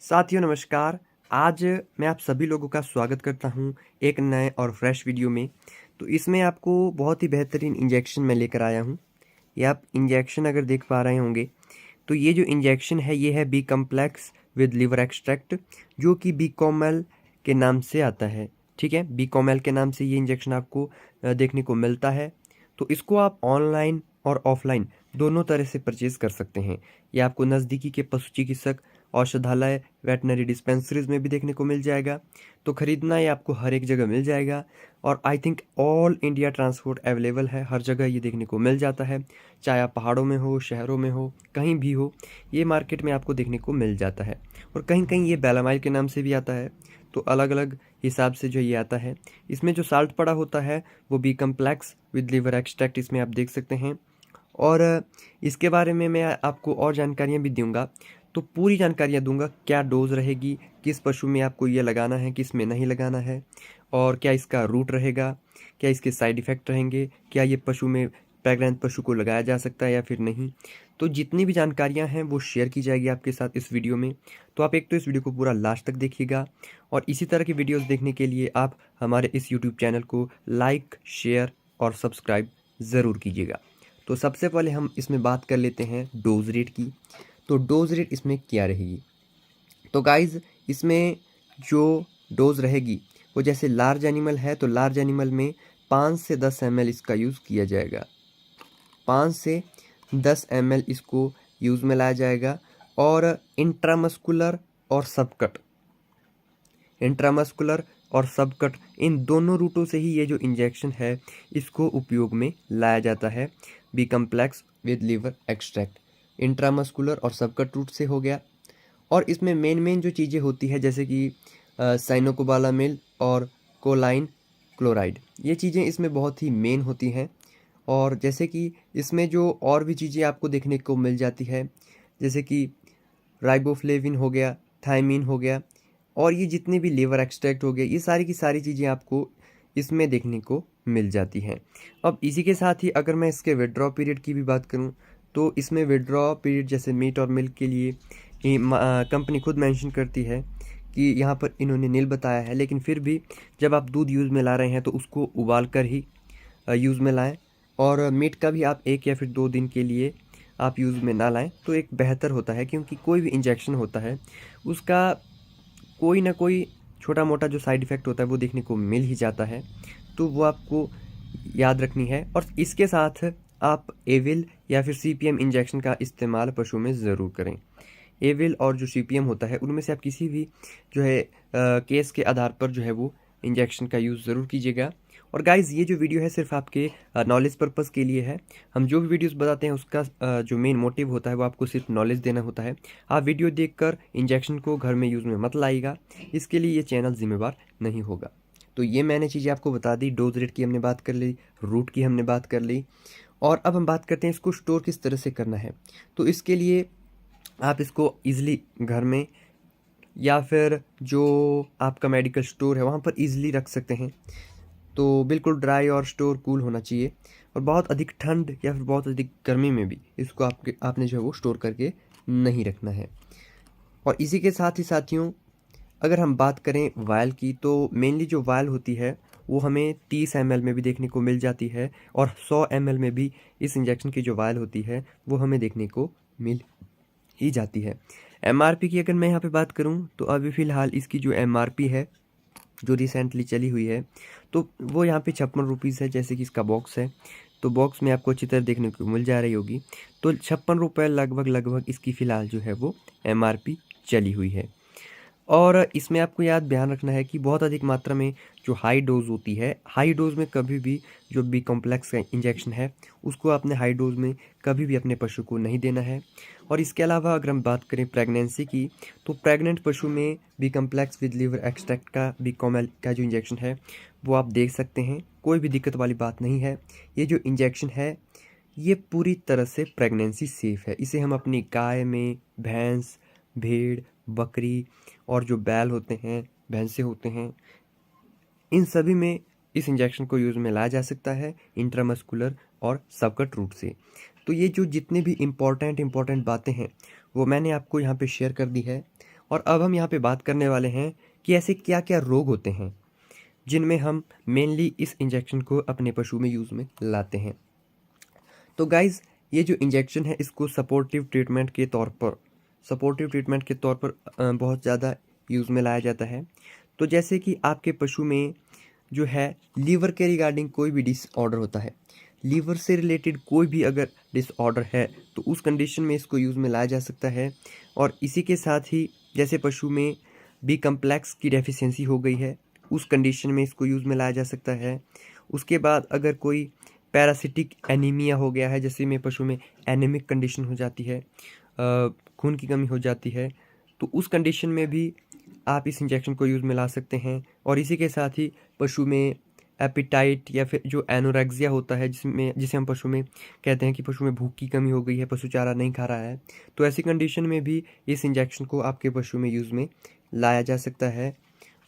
साथियों नमस्कार। आज मैं आप सभी लोगों का स्वागत करता हूं एक नए और फ्रेश वीडियो में। तो इसमें आपको बहुत ही बेहतरीन इंजेक्शन मैं लेकर आया हूं। ये आप इंजेक्शन अगर देख पा रहे होंगे तो ये जो इंजेक्शन है ये है B complex with liver extract, जो कि बी कॉमल के नाम से आता है। ठीक है, बी कॉमल के नाम से ये इंजेक्शन आपको देखने को मिलता है। तो इसको आप ऑनलाइन और ऑफलाइन दोनों तरह से परचेज कर सकते हैं। ये आपको नज़दीकी के पशु चिकित्सक, औषधालय, वेटनरी डिस्पेंसरीज में भी देखने को मिल जाएगा। तो ख़रीदना ये आपको हर एक जगह मिल जाएगा और I think all India transport available है, हर जगह ये देखने को मिल जाता है। चाहे आप पहाड़ों में हो, शहरों में हो, कहीं भी हो, ये मार्केट में आपको देखने को मिल जाता है। और कहीं कहीं ये बेलामाइल के नाम से भी आता है। तो अलग अलग हिसाब से जो ये आता है। इसमें जो साल्ट पड़ा होता है वो B complex with liver extract इसमें आप देख सकते हैं। और इसके बारे में मैं आपको और जानकारियाँ भी दूंगा। तो पूरी जानकारियाँ दूंगा, क्या डोज रहेगी, किस पशु में आपको ये लगाना है, किस में नहीं लगाना है, और क्या इसका रूट रहेगा, क्या इसके साइड इफ़ेक्ट रहेंगे, क्या ये पशु में प्रेग्नेंट पशु को लगाया जा सकता है या फिर नहीं। तो जितनी भी जानकारियाँ हैं वो शेयर की जाएगी आपके साथ इस वीडियो में। तो आप एक तो इस वीडियो को पूरा लास्ट तक देखिएगा और इसी तरह की वीडियोस देखने के लिए आप हमारे इस यूट्यूब चैनल को लाइक, शेयर और सब्सक्राइब ज़रूर कीजिएगा। तो सबसे पहले हम इसमें बात कर लेते हैं डोज रेट की। तो डोज रेट इसमें क्या रहेगी? तो गाइज़ इसमें जो डोज रहेगी वो जैसे लार्ज एनिमल है तो लार्ज एनिमल में 5 से 10 ml इसका यूज़ किया जाएगा। 5 से 10 ml इसको यूज़ में लाया जाएगा। और इंट्रामस्कुलर और सबकट, इंट्रामस्कुलर और सबकट इन दोनों रूटों से ही ये जो इंजेक्शन है इसको उपयोग में लाया जाता है। B complex with liver extract intramuscular और सबकट रूट से हो गया। और इसमें मेन जो चीज़ें होती है जैसे कि साइनोकोबालामिल और कोलाइन क्लोराइड, ये चीज़ें इसमें बहुत ही मेन होती हैं। और जैसे कि इसमें जो और भी चीज़ें आपको देखने को मिल जाती है जैसे कि राइबोफ्लेविन हो गया, थायमीन हो गया, और ये जितने भी लीवर एक्सट्रैक्ट हो गए, ये सारी की सारी चीज़ें आपको इसमें देखने को मिल जाती हैं। अब इसी के साथ ही अगर मैं इसके विड्रॉ पीरियड की भी बात करूं तो इसमें विड्रॉ पीरियड जैसे मीट और मिल्क के लिए कंपनी खुद मेंशन करती है कि यहाँ पर इन्होंने नील बताया है, लेकिन फिर भी जब आप दूध यूज़ में ला रहे हैं तो उसको उबाल कर ही यूज़ में लाएं। और मीट का भी आप 1 या फिर 2 दिन के लिए आप यूज़ में ना लाएं तो एक बेहतर होता है, क्योंकि कोई भी इंजेक्शन होता है उसका कोई ना कोई छोटा मोटा जो साइड इफ़ेक्ट होता है वो देखने को मिल ही जाता है। तो वो आपको याद रखनी है। और इसके साथ आप एविल या फिर सीपीएम इंजेक्शन का इस्तेमाल पशु में ज़रूर करें। एविल और जो सीपीएम होता है उनमें से आप किसी भी जो है केस के आधार पर जो है वो इंजेक्शन का यूज़ ज़रूर कीजिएगा। और गाइज़ ये जो वीडियो है सिर्फ आपके नॉलेज पर्पज़ के लिए है। हम जो भी वीडियोस बताते हैं उसका जो मेन मोटिव होता है वो आपको सिर्फ नॉलेज देना होता है। आप वीडियो देखकर इंजेक्शन को घर में यूज़ में मत लाइएगा, इसके लिए ये चैनल जिम्मेवार नहीं होगा। तो ये मैंने चीज़ें आपको बता दी। डोज रेट की हमने बात कर ली, रूट की हमने बात कर ली, और अब हम बात करते हैं इसको स्टोर किस तरह से करना है। तो इसके लिए आप इसको ईज़िली घर में या फिर जो आपका मेडिकल स्टोर है वहाँ पर ईज़िली रख सकते हैं। तो बिल्कुल ड्राई और स्टोर कूल होना चाहिए, और बहुत अधिक ठंड या फिर बहुत अधिक गर्मी में भी इसको आपने जो है वो स्टोर करके नहीं रखना है। और इसी के साथ ही साथियों अगर हम बात करें वायल की तो मेनली जो वायल होती है वो हमें 30 ml में भी देखने को मिल जाती है, और 100 ml में भी इस इंजेक्शन की जो वायल होती है वो हमें देखने को मिल ही जाती है। एमआरपी की अगर मैं यहाँ पे बात करूँ तो अभी फ़िलहाल इसकी जो एमआरपी है जो रिसेंटली चली हुई है तो वो यहाँ पे 56 रुपीज़ है। जैसे कि इसका बॉक्स है तो बॉक्स में आपको अच्छी तरह देखने को मिल जा रही होगी। तो 56 रुपये लगभग इसकी फ़िलहाल जो है वो एमआरपी चली हुई है। और इसमें आपको याद ध्यान रखना है कि बहुत अधिक मात्रा में जो हाई डोज़ होती है, हाई डोज़ में कभी भी जो बी कॉम्प्लेक्स का इंजेक्शन है उसको आपने हाई डोज़ में कभी भी अपने पशु को नहीं देना है। और इसके अलावा अगर हम बात करें प्रेगनेंसी की तो प्रेग्नेंट पशु में B complex with liver extract का बी कॉमेल का जो इंजेक्शन है वो आप देख सकते हैं, कोई भी दिक्कत वाली बात नहीं है। ये जो इंजेक्शन है ये पूरी तरह से प्रेगनेंसी सेफ़ है। इसे हम अपनी गाय में, भैंस, भेड़, बकरी और जो बैल होते हैं, भैंसे होते हैं, इन सभी में इस इंजेक्शन को यूज़ में लाया जा सकता है इंट्रामस्कुलर और सबकट रूट से। तो ये जो जितनी भी इम्पोर्टेंट बातें हैं वो मैंने आपको यहाँ पे शेयर कर दी है। और अब हम यहाँ पे बात करने वाले हैं कि ऐसे क्या क्या रोग होते हैं जिनमें हम मेनली इस इंजेक्शन को अपने पशु में यूज़ में लाते हैं। तो गाइज़, ये जो इंजेक्शन है इसको सपोर्टिव ट्रीटमेंट के तौर पर बहुत ज़्यादा यूज़ में लाया जाता है। तो जैसे कि आपके पशु में जो है लीवर के रिगार्डिंग कोई भी डिसऑर्डर होता है, लीवर से रिलेटेड कोई भी अगर डिसऑर्डर है तो उस कंडीशन में इसको यूज़ में लाया जा सकता है। और इसी के साथ ही जैसे पशु में बी कम्प्लेक्स की डेफिशिएंसी हो गई है, उस कंडीशन में इसको यूज़ में लाया जा सकता है। उसके बाद अगर कोई पैरासिटिक एनीमिया हो गया है, जैसे में पशु में एनीमिक कंडीशन हो जाती है, खून की कमी हो जाती है, तो उस कंडीशन में भी आप इस इंजेक्शन को यूज़ में ला सकते हैं। और इसी के साथ ही पशु में एपिटाइट या फिर जो एनोरेक्सिया होता है, जिसे हम पशु में कहते हैं कि पशु में भूख की कमी हो गई है, पशु चारा नहीं खा रहा है, तो ऐसी कंडीशन में भी इस इंजेक्शन को आपके पशु में यूज़ में लाया जा सकता है।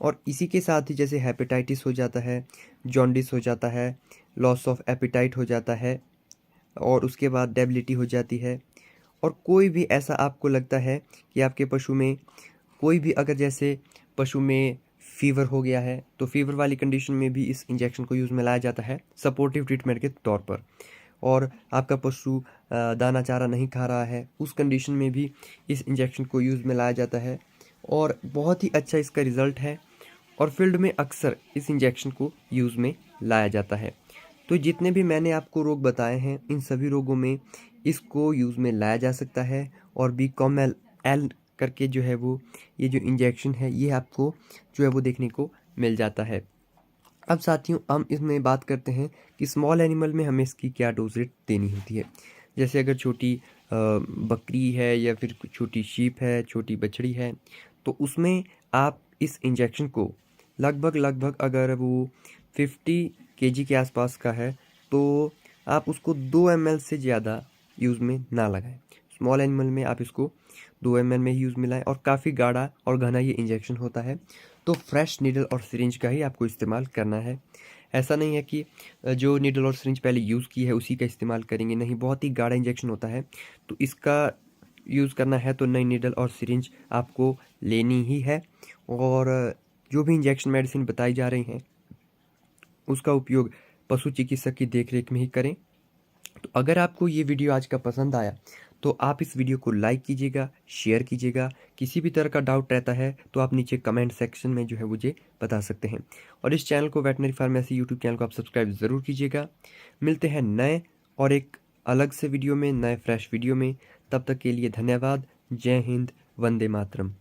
और इसी के साथ ही जैसे हेपेटाइटिस हो जाता है, जॉन्डिस हो जाता है, लॉस ऑफ एपिटाइट हो जाता है और उसके बाद डेबिलिटी हो जाती है। और कोई भी ऐसा आपको लगता है कि आपके पशु में कोई भी अगर जैसे पशु में फ़ीवर हो गया है, तो फ़ीवर वाली कंडीशन में भी इस इंजेक्शन को यूज़ में लाया जाता है सपोर्टिव ट्रीटमेंट के तौर पर। और आपका पशु दाना चारा नहीं खा रहा है, उस कंडीशन में भी इस इंजेक्शन को यूज़ में लाया जाता है और बहुत ही अच्छा इसका रिज़ल्ट है। और फील्ड में अक्सर इस इंजेक्शन को यूज़ में लाया जाता है। तो जितने भी मैंने आपको रोग बताए हैं, इन सभी रोगों में इसको यूज़ में लाया जा सकता है। और बीकॉमएल एल करके जो है वो ये जो इंजेक्शन है ये आपको जो है वो देखने को मिल जाता है। अब साथियों, हम इसमें बात करते हैं कि स्मॉल एनिमल में हमें इसकी क्या डोज रेट देनी होती है। जैसे अगर छोटी बकरी है या फिर छोटी शीप है, छोटी बछड़ी है, तो उसमें आप इस इंजेक्शन को लगभग अगर वो 50 केजी के आसपास का है तो आप उसको 2 ml से ज़्यादा यूज़ में ना लगाएं। स्मॉल एनिमल में आप इसको 2 ml में ही यूज़ में लाएं। और काफ़ी गाढ़ा और घना ये इंजेक्शन होता है, तो फ्रेश नीडल और सिरिंज का ही आपको इस्तेमाल करना है। ऐसा नहीं है कि जो नीडल और सिरिंज पहले यूज़ की है उसी का इस्तेमाल करेंगे, नहीं, बहुत ही गाढ़ा इंजेक्शन होता है, तो इसका यूज़ करना है तो नई नीडल और सिरिंज आपको लेनी ही है। और जो भी इंजेक्शन मेडिसिन बताई जा रही हैं उसका उपयोग पशु चिकित्सक की देखरेख में ही करें। तो अगर आपको ये वीडियो आज का पसंद आया तो आप इस वीडियो को लाइक कीजिएगा, शेयर कीजिएगा। किसी भी तरह का डाउट रहता है तो आप नीचे कमेंट सेक्शन में जो है मुझे बता सकते हैं। और इस चैनल को, वेटनरी फार्मेसी यूट्यूब चैनल को आप सब्सक्राइब ज़रूर कीजिएगा। मिलते हैं नए और एक अलग से वीडियो में, नए फ्रेश वीडियो में। तब तक के लिए धन्यवाद। जय हिंद, वंदे मातरम।